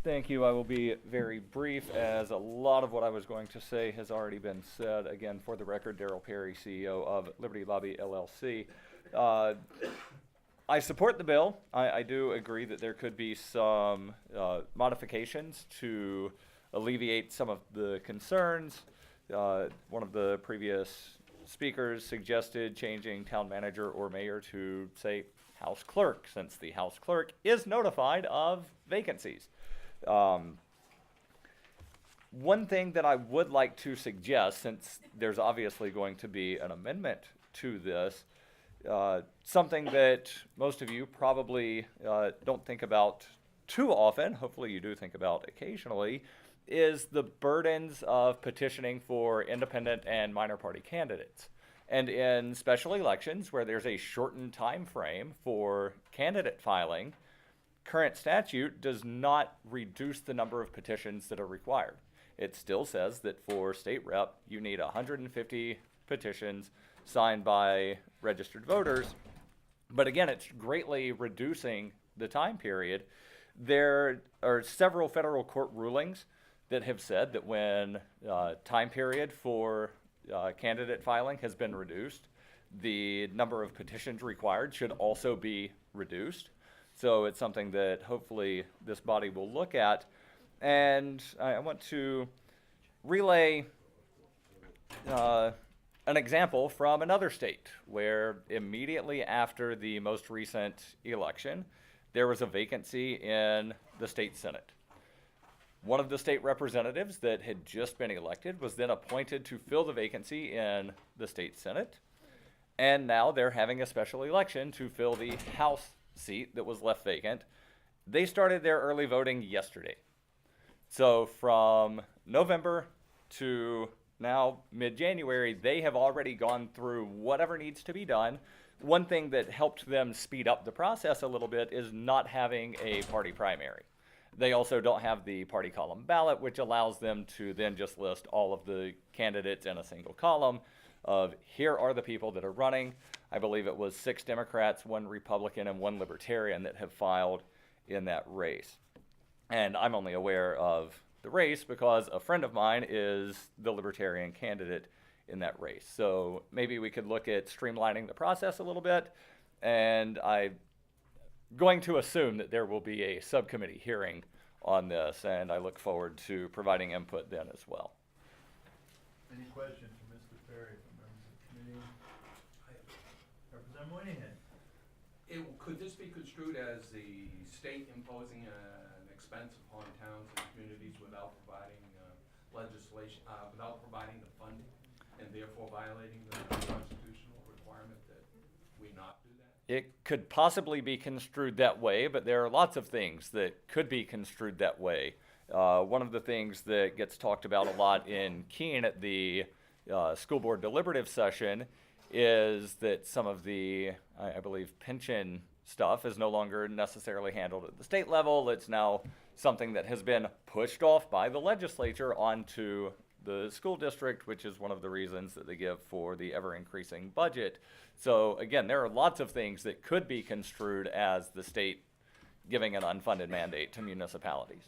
Thank you. I will be very brief, as a lot of what I was going to say has already been said. Again, for the record, Darrell Perry, CEO of Liberty Lobby LLC. I support the bill. I do agree that there could be some modifications to alleviate some of the concerns. One of the previous speakers suggested changing town manager or mayor to, say, house clerk, since the house clerk is notified of vacancies. One thing that I would like to suggest, since there's obviously going to be an amendment to this, something that most of you probably don't think about too often, hopefully you do think about occasionally, is the burdens of petitioning for independent and minor party candidates. And in special elections, where there's a shortened time frame for candidate filing, current statute does not reduce the number of petitions that are required. It still says that for state rep, you need 150 petitions signed by registered voters. But again, it's greatly reducing the time period. There are several federal court rulings that have said that when time period for candidate filing has been reduced, the number of petitions required should also be reduced. So it's something that hopefully this body will look at. And I want to relay an example from another state where immediately after the most recent election, there was a vacancy in the state Senate. One of the state representatives that had just been elected was then appointed to fill the vacancy in the state Senate. And now they're having a special election to fill the House seat that was left vacant. They started their early voting yesterday. So from November to now mid-January, they have already gone through whatever needs to be done. One thing that helped them speed up the process a little bit is not having a party primary. They also don't have the party column ballot, which allows them to then just list all of the candidates in a single column of here are the people that are running. I believe it was 6 Democrats, 1 Republican, and 1 Libertarian that have filed in that race. And I'm only aware of the race because a friend of mine is the Libertarian candidate in that race. So maybe we could look at streamlining the process a little bit. And I'm going to assume that there will be a subcommittee hearing on this, and I look forward to providing input then as well. Any questions for Mr. Perry from members of the committee? Representative Moynihan. Could this be construed as the state imposing an expense upon towns and communities without providing legislation, without providing the funding, and therefore violating the constitutional requirement that we not do that? It could possibly be construed that way, but there are lots of things that could be construed that way. One of the things that gets talked about a lot in Keene at the school board deliberative session is that some of the, I believe, pension stuff is no longer necessarily handled at the state level. It's now something that has been pushed off by the legislature onto the school district, which is one of the reasons that they give for the ever-increasing budget. So again, there are lots of things that could be construed as the state giving an unfunded mandate to municipalities.